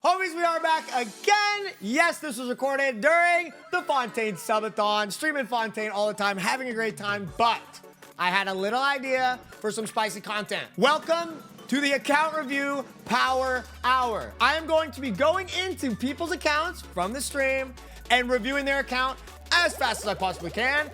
Homies, we are back again. Yes, this was recorded during the Fontaine subathon, streaming Fontaine all the time, having a great time, but I had a little idea for some spicy content. Welcome to the account review power hour. I am going to be going into people's accounts from the stream and reviewing their account as fast as I possibly can.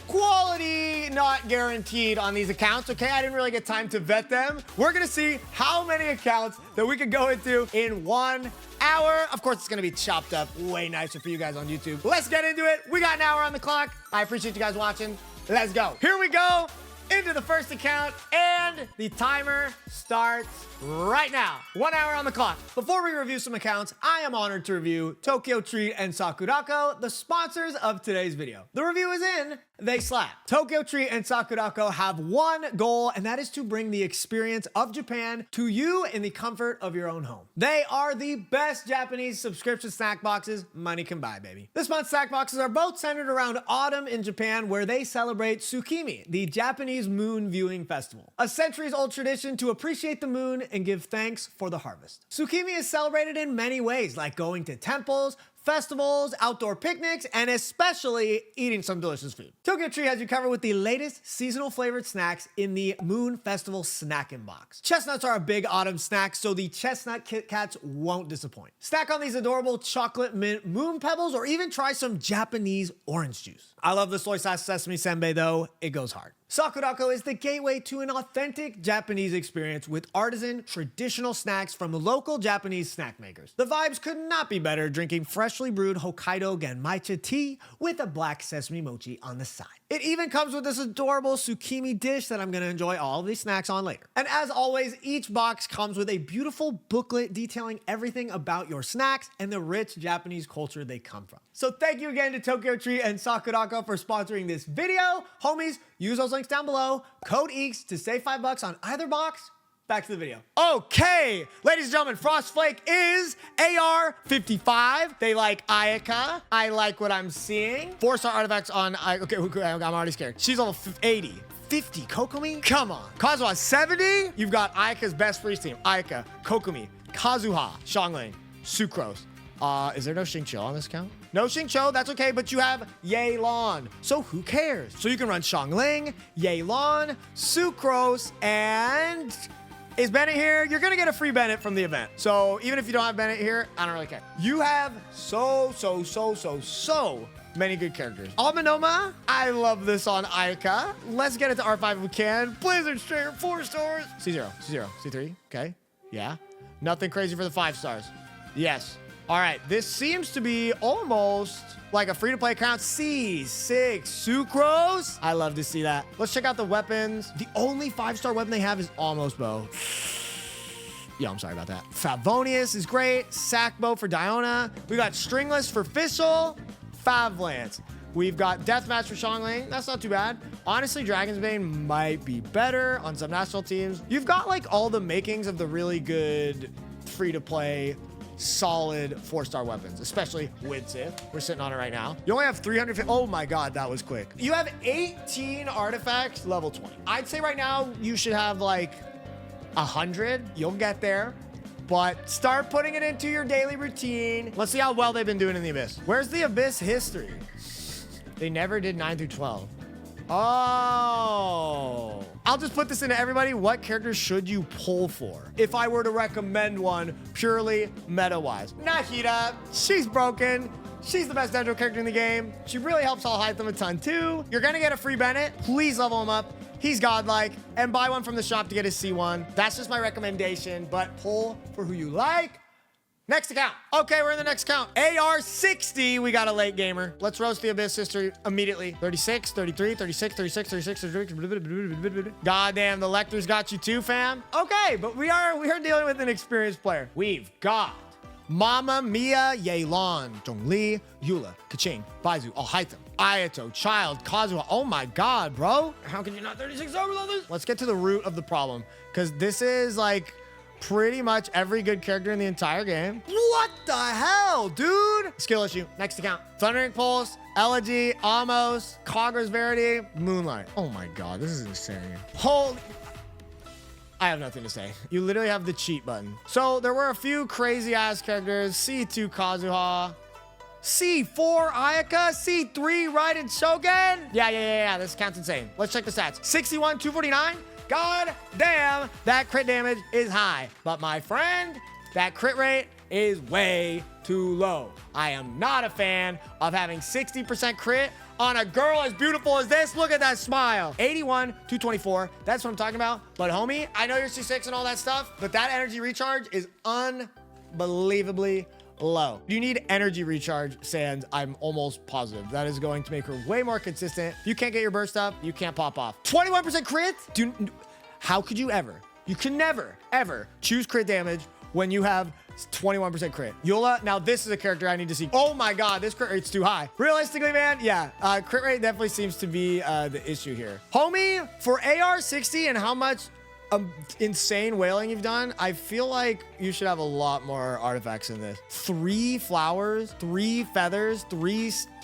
Quality not guaranteed on these accounts, okay? I didn't really get time to vet them. We're gonna see how many accounts that we could go into in 1 hour. Of course, it's gonna be chopped up way nicer for you guys on YouTube. Let's get into it. We got an hour on the clock. I appreciate you guys watching. Let's go. Here we go into the first account, and the timer starts right now. 1 hour on the clock. Before we review some accounts, I am honored to review Tokyo Treat and Sakurako, the sponsors of today's video. The review is in, they slap. Tokyo Treat and Sakurako have one goal, and that is to bring the experience of Japan to you in the comfort of your own home. They are the best Japanese subscription snack boxes money can buy, baby. This month's snack boxes are both centered around autumn in Japan, where they celebrate Tsukimi, the Japanese moon viewing festival. A centuries-old tradition to appreciate the moon and give thanks for the harvest. Tsukimi is celebrated in many ways, like going to temples, festivals, outdoor picnics, and especially eating some delicious food. Tokyo Treat has you covered with the latest seasonal flavored snacks in the Moon Festival snacking box. Chestnuts are a big autumn snack, so the chestnut Kit Kats won't disappoint. Snack on these adorable chocolate mint moon pebbles, or even try some Japanese orange juice. I love the soy sauce sesame senbei though, it goes hard. Sakurako is the gateway to an authentic Japanese experience with artisan, traditional snacks from local Japanese snack makers. The vibes could not be better drinking freshly brewed Hokkaido Genmaicha tea with a black sesame mochi on the side. It even comes with this adorable Tsukimi dish that I'm gonna enjoy all of these snacks on later. And as always, each box comes with a beautiful booklet detailing everything about your snacks and the rich Japanese culture they come from. So thank you again to Tokyo Treat and Sakurako for sponsoring this video. Homies, use those links down below. Code Eakes to save $5 on either box. Back to the video. Okay, ladies and gentlemen, Frost Flake is AR-55. They like Ayaka. I like what I'm seeing. 4-star artifacts on okay, I'm already scared. She's level 80. 50, Kokomi? Come on. Kazuha, 70? You've got Ayaka's best freeze team. Ayaka, Kokomi, Kazuha, Xiangling, Sucrose. Is there no Xingqiu on this account? No Xingqiu, that's okay, but you have Yelan. So who cares? So you can run Xiangling, Yelan, Sucrose, and is Bennett here? You're gonna get a free Bennett from the event. So even if you don't have Bennett here, I don't really care. You have so many good characters. Almanoma, I love this on Ayaka. Let's get it to R5 if we can. Blizzard Stringer, 4 stars. C0, C3, okay, yeah. Nothing crazy for the 5 stars. Yes. All right, this seems to be almost like a free-to-play account. C6 Sucrose. I love to see that. Let's check out the weapons. The only 5-star weapon they have is Almost Bow. Yeah, I'm sorry about that. Favonius is great. Sackbow for Diona. We got Stringless for Fischl. Favlance. We've got Deathmatch for Xiangling. That's not too bad. Honestly, Dragon's Bane might be better on some national teams. You've got like all the makings of the really good free-to-play solid 4-star weapons, especially with Sith. We're sitting on it right now. You only have 350. Oh my God, that was quick. You have 18 artifacts, level 20. I'd say right now you should have like 100. You'll get there, but start putting it into your daily routine. Let's see how well they've been doing in the Abyss. Where's the Abyss history? They never did 9 through 12. Oh. I'll just put this into everybody. What characters should you pull for? If I were to recommend one purely meta-wise. Nahida, she's broken. She's the best Dendro character in the game. She really helps all hide them a ton too. You're gonna get a free Bennett. Please level him up. He's godlike. And buy one from the shop to get his C1. That's just my recommendation, but pull for who you like. Next account. Okay, we're in the next account. AR-60, we got a late gamer. Let's roast the Abyss history immediately. 36, 33, 36, 36, 36, 36. Goddamn, the Lectors got you too, fam. Okay, but we are dealing with an experienced player. We've got Mama Mia, Yelan, Zhongli, Eula, Kaching, Baizu, Alhaitham, Ayato, Child, Kazuha. Oh my God, bro. How can you not 36 over all this? Let's get to the root of the problem, because this is like pretty much every good character in the entire game. What the hell, dude? Skill issue. Next account. Thundering Pulse, Elegy, Amos, Cogger's Verity, Moonlight. Oh my God, this is insane. Holy... I have nothing to say. You literally have the cheat button. So there were a few crazy ass characters. C2 Kazuha. C4 Ayaka, C3 Raiden Shogun. Yeah. This counts insane. Let's check the stats. 61, 249. God damn, that crit damage is high. But my friend, that crit rate is way too low. I am not a fan of having 60% crit on a girl as beautiful as this. Look at that smile. 81, 224. That's what I'm talking about. But homie, I know you're C6 and all that stuff, but that energy recharge is unbelievably low. You need energy recharge, Sans. I'm almost positive that is going to make her way more consistent. You can't get your burst up. You can't pop off. 21% crit? Dude, how could you ever? You can never, ever choose crit damage when you have 21% crit. Yola, now this is a character I need to see. Oh my God, this crit rate's too high. Realistically, man, yeah, crit rate definitely seems to be the issue here. Homie, for AR 60 and how much insane whaling you've done, I feel like you should have a lot more artifacts in this. 3 flowers, 3 feathers,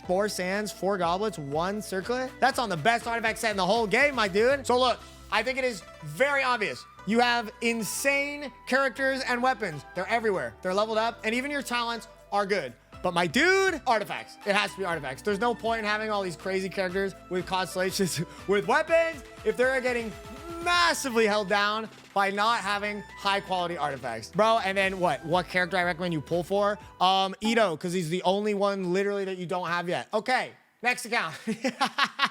4 sands, 4 goblets, 1 circlet. That's on the best artifact set in the whole game, my dude. So look, I think it is very obvious. You have insane characters and weapons. They're everywhere. They're leveled up, and even your talents are good. But my dude, artifacts. It has to be artifacts. There's no point in having all these crazy characters with constellations with weapons if they're getting massively held down by not having high quality artifacts. Bro, and then what character I recommend you pull for? Ito, because he's the only one literally that you don't have yet. Okay, next account.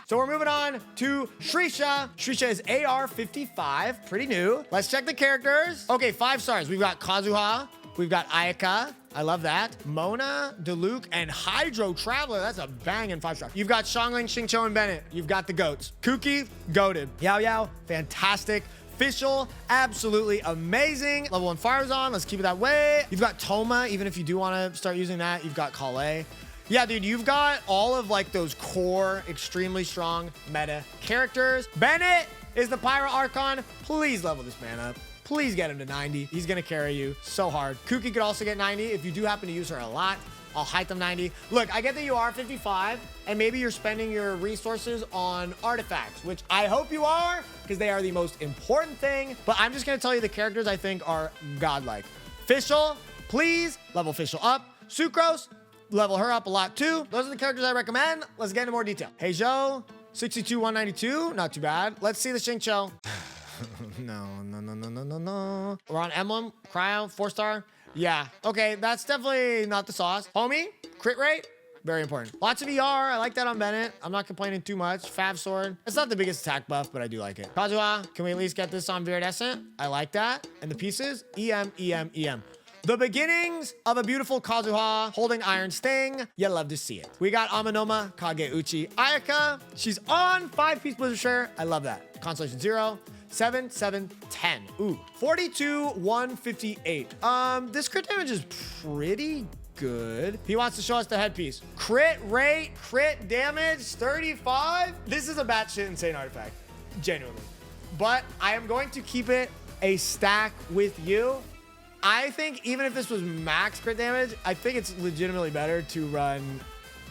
So we're moving on to Shrisha. Shrisha is AR 55, pretty new. Let's check the characters. Okay, 5 stars. We've got Kazuha. We've got Ayaka. I love that. Mona, Diluc, and Hydro Traveler. That's a banging 5-star. You've got Xiangling, Xingqiu, and Bennett. You've got the goats. Kuki, goated. Yao Yao, fantastic. Fischl, absolutely amazing. Level 1 Fire's on. Let's keep it that way. You've got Toma, even if you do want to start using that. You've got Kale. Yeah, dude, you've got all of like those core, extremely strong meta characters. Bennett is the Pyro Archon. Please level this man up. Please get him to 90. He's gonna carry you so hard. Kuki could also get 90 if you do happen to use her a lot. I'll height them 90. Look, I get that you are 55 and maybe you're spending your resources on artifacts, which I hope you are because they are the most important thing. But I'm just gonna tell you the characters I think are godlike. Fischl, please level Fischl up. Sucrose, level her up a lot too. Those are the characters I recommend. Let's get into more detail. Heijo, 62, 192, not too bad. Let's see the Xingqiu. No. We're on Emblem, Cryo, 4-star. Yeah, okay, that's definitely not the sauce. Homie, crit rate, very important. Lots of ER, I like that on Bennett. I'm not complaining too much. Fav Sword, it's not the biggest attack buff, but I do like it. Kazuha, can we at least get this on Viridescent? I like that. And the pieces, EM. The beginnings of a beautiful Kazuha holding Iron Sting. You love to see it. We got Amanoma, Kageuchi, Ayaka. She's on 5-piece Blizzard Share. I love that. Constellation 0. 7, 7, 10. Ooh, 42, 158. This crit damage is pretty good. He wants to show us the headpiece. Crit rate, crit damage, 35. This is a batshit insane artifact, genuinely. But I am going to keep it a stack with you. I think even if this was max crit damage, I think it's legitimately better to run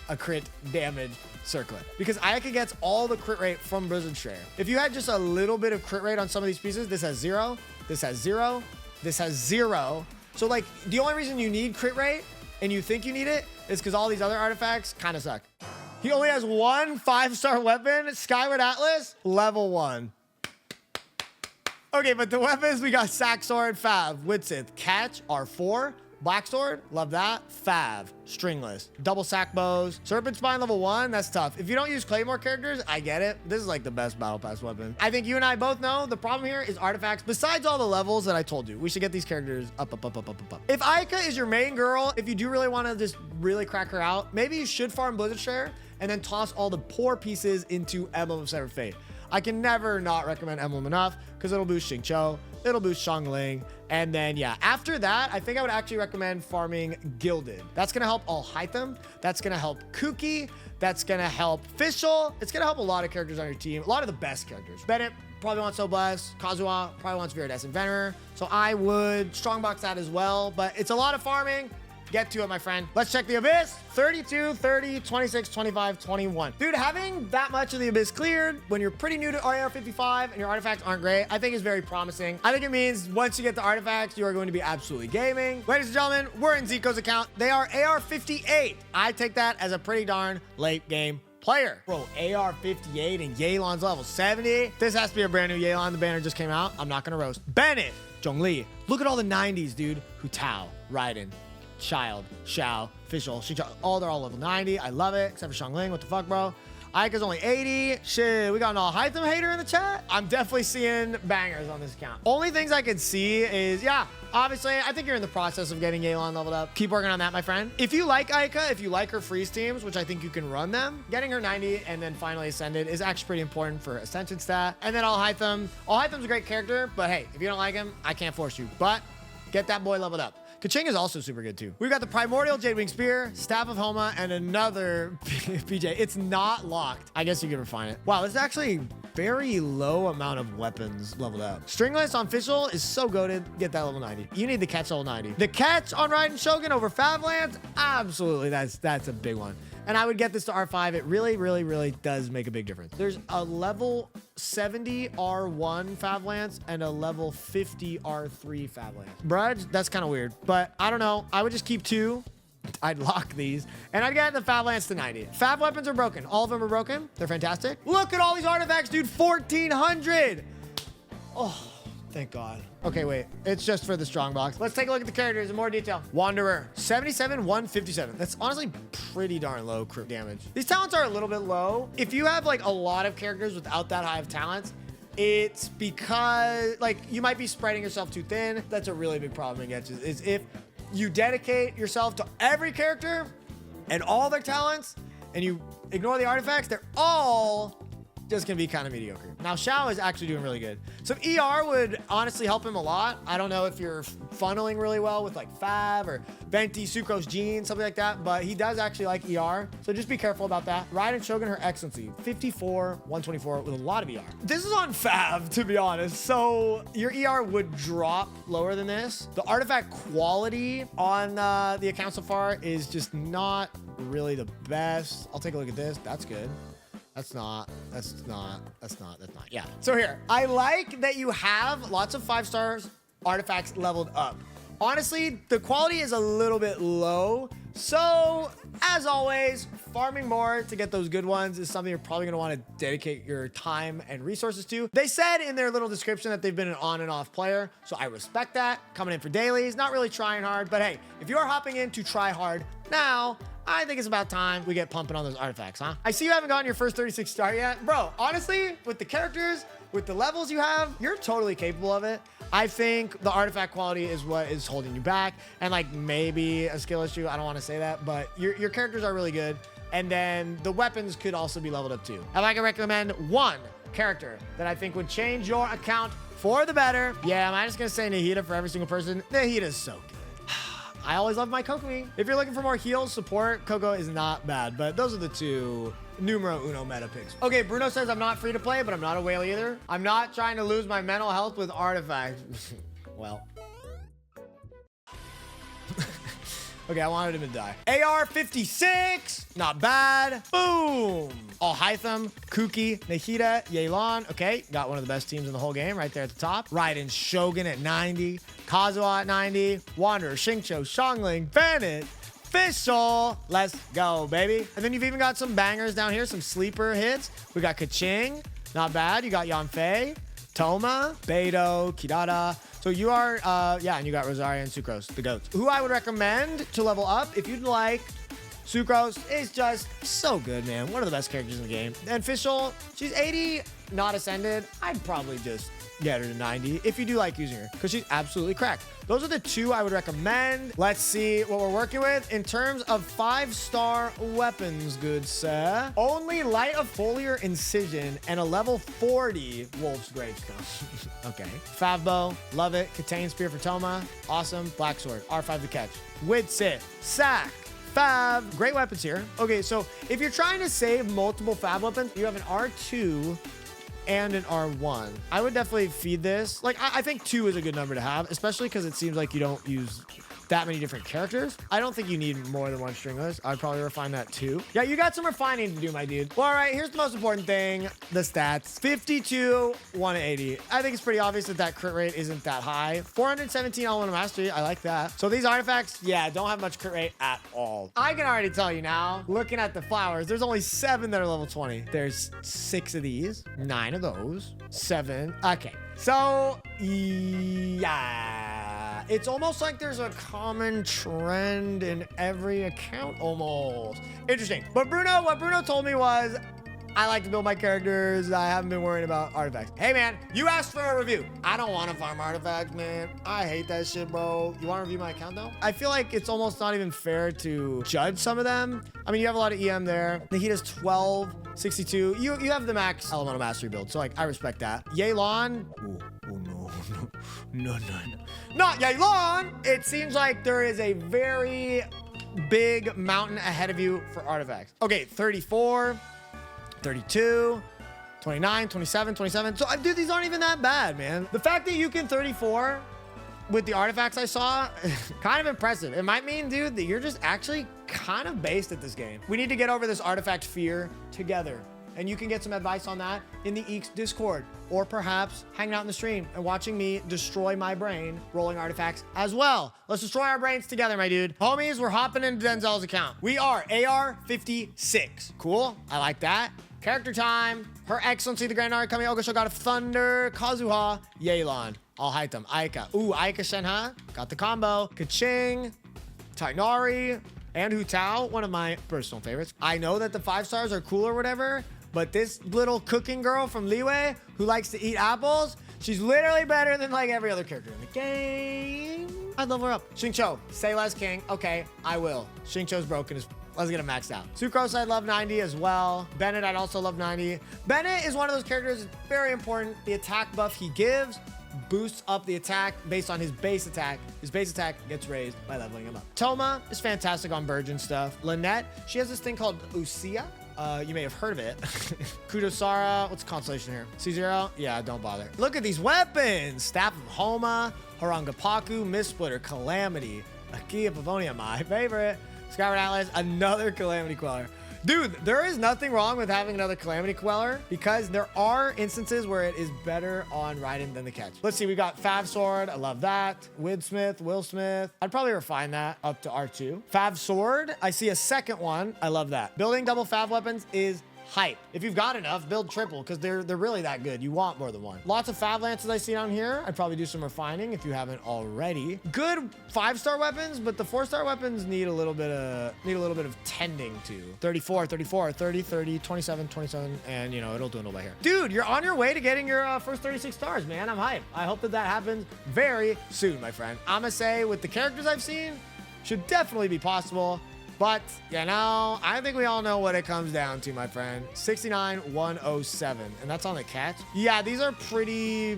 a crit damage circlet because Ayaka gets all the crit rate from Blizzard Share. If you had just a little bit of crit rate on some of these pieces, this has 0, this has 0, this has 0. So like the only reason you need crit rate and you think you need it is because all these other artifacts kind of suck. He only has 1 5-star weapon, Skyward Atlas, level 1. Okay, but the weapons, we got Sack Sword, Fav, Witsith, Catch, R4, Black Sword, love that. Fav, Stringless, Double Sack Bows, Serpent Spine level 1, that's tough. If you don't use Claymore characters, I get it. This is like the best Battle Pass weapon. I think you and I both know the problem here is artifacts. Besides all the levels that I told you, we should get these characters up. If Ayaka is your main girl, if you do really want to just really crack her out, maybe you should farm Blizzard Share and then toss all the poor pieces into Emblem of Severed Fate. I can never not recommend Emblem enough because it'll boost Xingqiu, it'll boost Xiangling, and then yeah, after that, I think I would actually recommend farming Gilded. That's gonna help all Hytham, that's gonna help Kuki, that's gonna help Fischl, it's gonna help a lot of characters on your team, a lot of the best characters. Bennett probably wants So Blessed, Kazuha probably wants Viridescent Venerer, so I would strongbox that as well, but it's a lot of farming. get to it, my friend. Let's check the Abyss. 32, 30, 26, 25, 21. Dude, having that much of the Abyss cleared when you're pretty new to AR-55 and your artifacts aren't great, I think is very promising. I think it means once you get the artifacts, you are going to be absolutely gaming. Ladies and gentlemen, we're in Zico's account. They are AR-58. I take that as a pretty darn late game player. Bro, AR-58 and Yelan's level 70. This has to be a brand new Yelan. The banner just came out. I'm not gonna roast. Bennett, Zhongli. Look at all the 90s, dude. Hu Tao, Raiden, Child, Xiao, Fischl, all they're all level 90. I love it, except for Xiangling. What the fuck, bro? Ika's only 80. Shit, we got an all-Hytham hater in the chat. I'm definitely seeing bangers on this account. Only things I could see is, yeah, obviously, I think you're in the process of getting Yelan leveled up. Keep working on that, my friend. If you like Ika, if you like her freeze teams, which I think you can run them, getting her 90 and then finally ascended is actually pretty important for ascension stat. And then All-Hytham. All-Hytham's a great character, but hey, if you don't like him, I can't force you. But get that boy leveled up. Kaching is also super good too. We've got the Primordial Jadewing Spear, Staff of Homa, and another PJ. It's not locked. I guess you can refine it. Wow, this is actually very low amount of weapons leveled up. Stringless on Fischl is so goated. Get that level 90. You need the catch level 90. The catch on Raiden Shogun over Favlands, absolutely, that's a big one. And I would get this to R5. It really, really, really does make a big difference. There's a level 70 R1 Favlance and a level 50 R3 Favlance. Bruh, that's kind of weird, but I don't know. I would just keep 2. I'd lock these and I'd get the Favlance to 90. Fav weapons are broken. All of them are broken. They're fantastic. Look at all these artifacts, dude. 1,400. Oh, thank God. Okay, wait. It's just for the strong box. Let's take a look at the characters in more detail. Wanderer, 77, 157. That's honestly pretty darn low crit damage. These talents are a little bit low. If you have like a lot of characters without that high of talents, it's because like you might be spreading yourself too thin. That's a really big problem in Genshin is if you dedicate yourself to every character and all their talents and you ignore the artifacts, they're all just gonna be kind of mediocre. Now, Xiao is actually doing really good. So ER would honestly help him a lot. I don't know if you're funneling really well with like Fav or Venti, Sucrose, Gene, something like that, but he does actually like ER. So just be careful about that. Raiden Shogun, her excellency, 54, 124 with a lot of ER. This is on Fav, to be honest. So your ER would drop lower than this. The artifact quality on the account so far is just not really the best. I'll take a look at this. That's good. That's not. Yeah. So here, I like that you have lots of 5-star artifacts leveled up. Honestly, the quality is a little bit low. So as always, farming more to get those good ones is something you're probably gonna wanna dedicate your time and resources to. They said in their little description that they've been an on and off player. So I respect that. Coming in for dailies, not really trying hard, but hey, if you are hopping in to try hard now, I think it's about time we get pumping on those artifacts, huh? I see you haven't gotten your first 36 star yet. Bro, honestly, with the characters, with the levels you have, you're totally capable of it. I think the artifact quality is what is holding you back. And like maybe a skill issue, I don't want to say that, but your characters are really good. And then the weapons could also be leveled up too. If I can recommend one character that I think would change your account for the better, yeah, am I just gonna say Nahida for every single person? Nahida's so good. I always love my Kokomi. If you're looking for more heals, support, Coco is not bad, but those are the two numero uno meta picks. Okay, Bruno says I'm not free to play, but I'm not a whale either. I'm not trying to lose my mental health with artifacts. Well. Okay, I wanted him to die. AR-56, not bad. Boom. All-Hytham, Kuki, Nahida, Yelan. Okay, got one of the best teams in the whole game right there at the top. Raiden Shogun at 90. Kazuha at 90. Wanderer, Xingqiu, Xiangling, Bennett, Fischl. Let's go, baby. And then you've even got some bangers down here, some sleeper hits. We got Kaching, not bad. You got Yanfei, Toma, Beidou, Kidada. So you are, yeah, and you got Rosaria and Sucrose, the goats. Who I would recommend to level up, if you'd like, Sucrose is just so good, man. One of the best characters in the game. And Fischl, she's 80, not ascended. I'd probably just get her to 90 if you do like using her, because she's absolutely cracked. Those are the two I would recommend. Let's see what we're working with in terms of 5-star weapons, good sir. Only Light of Foliar Incision and a level 40 Wolf's Gravestone. Okay. Favbo, love it. Katane Spear for Toma, awesome. Black Sword, R5 to catch. Widsit, Sack, Fav, great weapons here. Okay, so if you're trying to save multiple Fav weapons, you have an R2 and an R1. I would definitely feed this. Like, I think 2 is a good number to have, especially because it seems like you don't use that many different characters. I don't think you need more than one string list. I'd probably refine that too. Yeah, you got some refining to do, my dude. Well, all right, here's the most important thing, the stats. 52, 180. I think it's pretty obvious that that crit rate isn't that high. 417 elemental mastery, I like that. So these artifacts, yeah, don't have much crit rate at all. I can already tell you now, looking at the flowers, there's only 7 that are level 20. There's 6 of these, 9 of those, 7. Okay, so yeah, it's almost like there's a common trend in every account almost. Interesting. But Bruno, what Bruno told me was, I like to build my characters. I haven't been worrying about artifacts. Hey, man, you asked for a review. I don't want to farm artifacts, man. I hate that shit, bro. You want to review my account, though? I feel like it's almost not even fair to judge some of them. I mean, you have a lot of EM there. The heat is 12, 62. You have the max elemental mastery build, so, like, I respect that. Yelan. No. Not Yelan. It seems like there is a very big mountain ahead of you for artifacts. Okay, 34. 32, 29, 27, 27. So, dude, these aren't even that bad, man. The fact that you can 34 with the artifacts I saw, kind of impressive. It might mean, dude, that you're just actually kind of based at this game. We need to get over this artifact fear together. And you can get some advice on that in the Eakes Discord, or perhaps hanging out in the stream and watching me destroy my brain rolling artifacts as well. Let's destroy our brains together, my dude. Homies, we're hopping into Denzel's account. We are AR 56. Cool. I like that. Character time. Her Excellency, the Grand Army Ogosho, God of Thunder, Kazuha, Yelan. I'll hide them. Aika. Ooh, Aika Shenhe. Got the combo. Kaching, Tainari, and Hu Tao. One of my personal favorites. I know that the 5 stars are cool or whatever, but this little cooking girl from Liyue who likes to eat apples, she's literally better than like every other character in the game. I'd level her up. Xingqiu, say less king. Okay, I will. Xingqiu's broken. Let's get him maxed out. Sucrose, I'd love 90 as well. Bennett, I'd also love 90. Bennett is one of those characters that's very important. The attack buff he gives boosts up the attack based on his base attack. His base attack gets raised by leveling him up. Toma is fantastic on virgin stuff. Lynette, she has this thing called Usia. You may have heard of it. Kudosara, what's the constellation here? C0? Yeah, don't bother. Look at these weapons. Staff of Homa, Harangapaku, Mist Splitter, Calamity, Akia Pavonia, my favorite. Skyward Atlas, another Calamity Queller. Dude, there is nothing wrong with having another Calamity Queller because there are instances where it is better on Raiden than the catch. Let's see, we got Fav Sword. I love that. Widsmith, Will Smith. I'd probably refine that up to R2. Fav Sword, I see a second one. I love that. Building double Fav weapons is hype. If you've got enough, build triple because they're really that good. You want more than one. Lots of Fav Lances I see down here. I'd probably do some refining if you haven't already. Good 5-star weapons, but the 4-star weapons need a little bit of tending to. 34, 34, 30, 30, 27, 27, and you know, it'll dwindle by here. Dude, you're on your way to getting your first 36 stars, man. I'm hyped. I hope that happens very soon, my friend. I'ma say with the characters I've seen, should definitely be possible. But, you know, I think we all know what it comes down to, my friend. 69, 107. And that's on the catch. Yeah, these are pretty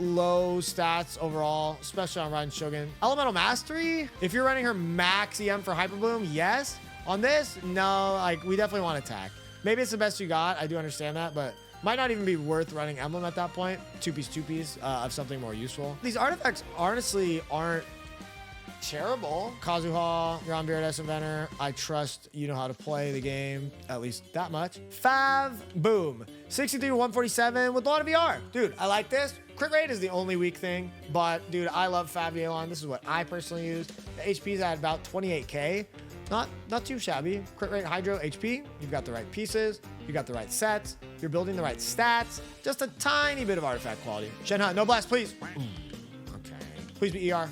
low stats overall, especially on Raiden Shogun. Elemental Mastery, if you're running her max EM for Hyper Bloom, yes. On this, no, like, we definitely want attack. Maybe it's the best you got. I do understand that, but might not even be worth running Emblem at that point. Two-piece of something more useful. These artifacts honestly aren't terrible. Kazuha, you're on Beard S Inventor. I trust you know how to play the game, at least that much. Fav, boom. 63 to 147 with a lot of VR. Dude, I like this. Crit rate is the only weak thing, but dude, I love Fav Yelan. This is what I personally used. The HP's at about 28K. Not too shabby. Crit rate, Hydro, HP. You've got the right pieces. You got the right sets. You're building the right stats. Just a tiny bit of artifact quality. Shenhe, no blast, please. Okay. Please be ER.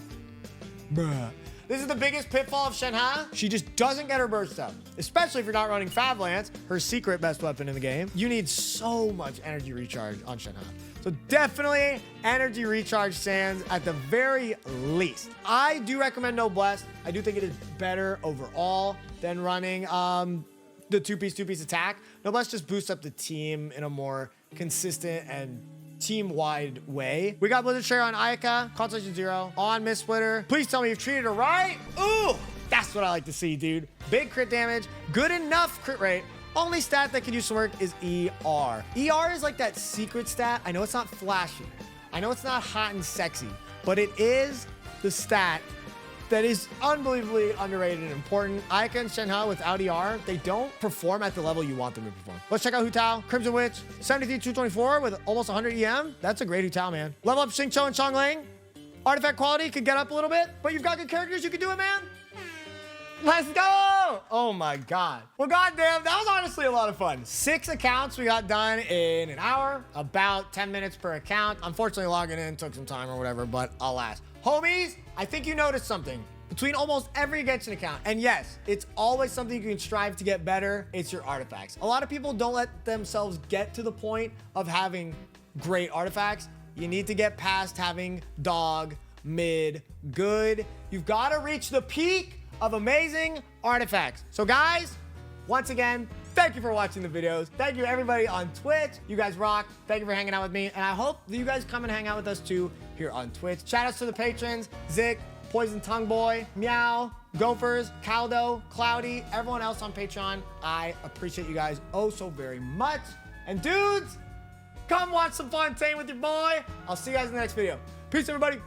Bruh. This is the biggest pitfall of Shenhe. She just doesn't get her burst up, especially if you're not running Fav Lance, her secret best weapon in the game. You need so much energy recharge on Shenhe. So definitely energy recharge sands at the very least. I do recommend No Blessed. I do think it is better overall than running the two-piece attack. No Blessed just boosts up the team in a more consistent and team-wide way. We got Blizzard Share on Ayaka, Constellation 0, on Mist Splitter. Please tell me you've treated her right. Ooh, that's what I like to see, dude. Big crit damage, good enough crit rate. Only stat that can use some work is ER. ER is like that secret stat. I know it's not flashy. I know it's not hot and sexy, but it is the stat that is unbelievably underrated and important. Ika and Shenhe without ER, they don't perform at the level you want them to perform. Let's check out Hu Tao. Crimson Witch, 73-224 with almost 100 EM. That's a great Hu Tao, man. Level up Xingqiu and Xiangling. Artifact quality could get up a little bit, but you've got good characters. You can do it, man. Let's go! Oh my God. Well, goddamn, that was honestly a lot of fun. 6 accounts we got done in an hour, about 10 minutes per account. Unfortunately, logging in took some time or whatever, but alas. Homies, I think you noticed something between almost every Genshin account. And yes, it's always something you can strive to get better. It's your artifacts. A lot of people don't let themselves get to the point of having great artifacts. You need to get past having dog, mid, good. You've got to reach the peak of amazing artifacts. So guys, once again, thank you for watching the videos. Thank you everybody on Twitch. You guys rock. Thank you for hanging out with me. And I hope that you guys come and hang out with us too here on Twitch. Shout outs to the patrons, Zik, Poison Tongue Boy, Meow, Gophers, Caldo, Cloudy, everyone else on Patreon. I appreciate you guys oh so very much. And dudes, come watch some Fontaine with your boy. I'll see you guys in the next video. Peace, everybody.